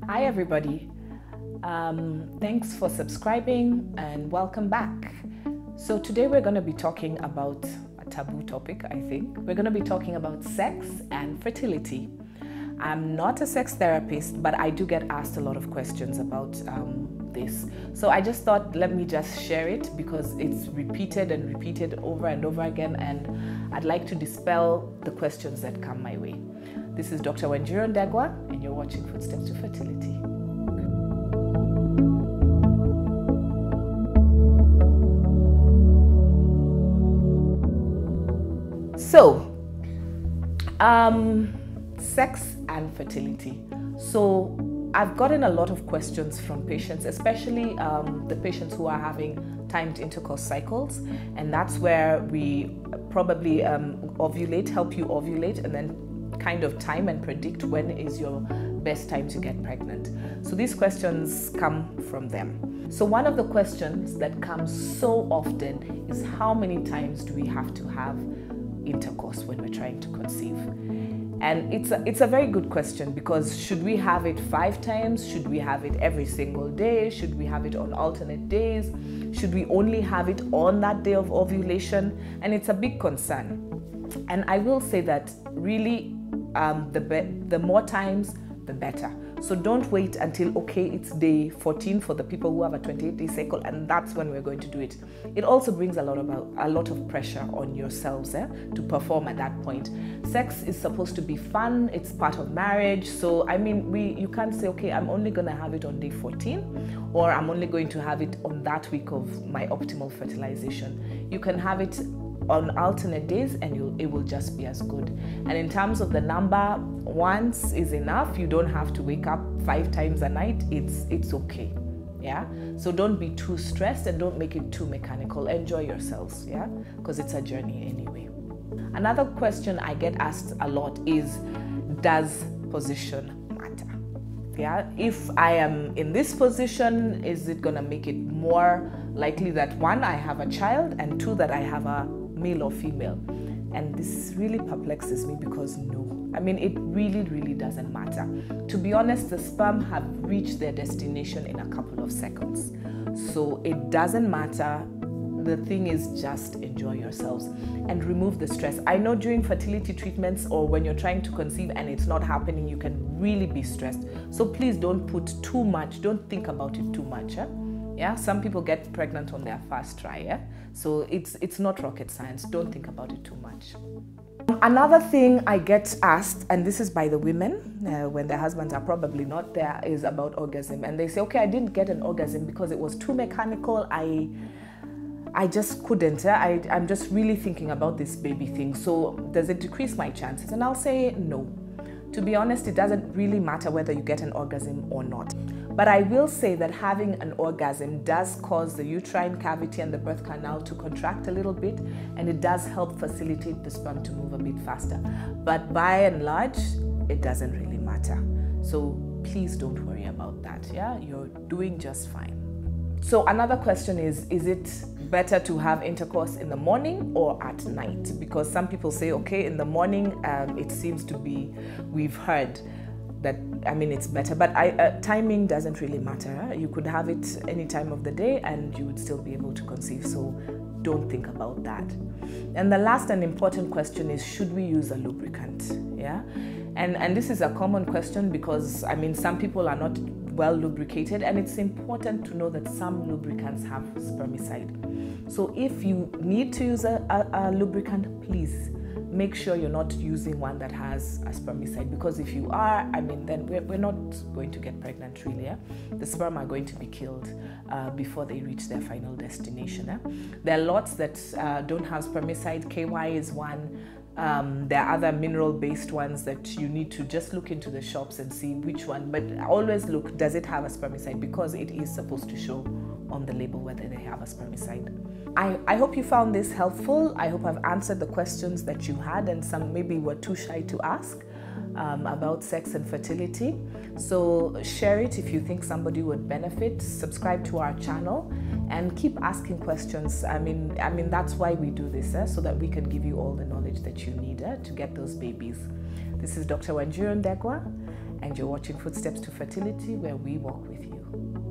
Hi everybody, thanks for subscribing and welcome back. So today we're going to be talking about a taboo topic, I think. We're going to be talking about sex and fertility. I'm not a sex therapist, but I do get asked a lot of questions about this. So I just thought, let me just share it because it's repeated and repeated over and over again, and I'd like to dispel the questions that come my way. This is Dr. Wanjiru Ndegwa, and you're watching Footsteps to Fertility. So, sex and fertility. So I've gotten a lot of questions from patients, especially the patients who are having timed intercourse cycles, and that's where we probably ovulate, help you ovulate, and then kind of time and predict when is your best time to get pregnant. So these questions come from them. So one of the questions that comes so often is, how many times do we have to have intercourse when we're trying to conceive? And it's a very good question, because should we have it 5 times? Should we have it every single day? Should we have it on alternate days? Should we only have it on that day of ovulation? And it's a big concern. And I will say that really the more times, the better. So don't wait until, okay, it's day 14 for the people who have a 28-day cycle, and that's when we're going to do it. It also brings a lot of pressure on yourselves to perform at that point. Sex is supposed to be fun. It's part of marriage. So I mean, you can't say, okay, I'm only going to have it on day 14, or I'm only going to have it on that week of my optimal fertilization. You can have it on alternate days, and it will just be as good. And in terms of the number, once is enough. You don't have to wake up 5 times a night. It's okay. Yeah, so don't be too stressed and don't make it too mechanical. Enjoy yourselves, yeah, because it's a journey anyway. Another question I get asked a lot is, does position matter? Yeah, if I am in this position, is it gonna make it more likely that 1, I have a child, and 2, that I have a male or female? And this really perplexes me, because no, I mean, it really doesn't matter. To be honest, the sperm have reached their destination in a couple of seconds. So it doesn't matter. The thing is, just enjoy yourselves and remove the stress. I know during fertility treatments, or when you're trying to conceive and it's not happening, you can really be stressed. So please don't put too much, don't think about it too much. Yeah, some people get pregnant on their first try. Yeah? So it's not rocket science. Don't think about it too much. Another thing I get asked, and this is by the women when their husbands are probably not there, is about orgasm. And they say, okay, I didn't get an orgasm because it was too mechanical. I just couldn't. I'm just really thinking about this baby thing. So does it decrease my chances? And I'll say no. To be honest, it doesn't really matter whether you get an orgasm or not. But I will say that having an orgasm does cause the uterine cavity and the birth canal to contract a little bit, and it does help facilitate the sperm to move a bit faster. But by and large, it doesn't really matter. So please don't worry about that. Yeah, you're doing just fine. So another question is it better to have intercourse in the morning or at night? Because some people say, okay, in the morning, it seems to be, we've heard that, I mean, it's better, but timing doesn't really matter. You could have it any time of the day and you would still be able to conceive, so don't think about that. And the last and important question is, should we use a lubricant? Yeah, and this is a common question, because I mean, some people are not well lubricated, and it's important to know that some lubricants have spermicide. So if you need to use a lubricant, please make sure you're not using one that has a spermicide, because if you are, I mean, then we're not going to get pregnant really. Yeah? The sperm are going to be killed before they reach their final destination. There are lots that don't have spermicide. KY is one. There are other mineral-based ones that you need to just look into the shops and see which one. But always look, does it have a spermicide? Because it is supposed to show on the label whether they have a spermicide. I hope you found this helpful. I hope I've answered the questions that you had, and some maybe were too shy to ask about sex and fertility. So share it if you think somebody would benefit. Subscribe to our channel and keep asking questions. I mean that's why we do this, so that we can give you all the knowledge that you need to get those babies. This is Dr. Wanjiru Ndegwa, and you're watching Footsteps to Fertility, where we walk with you.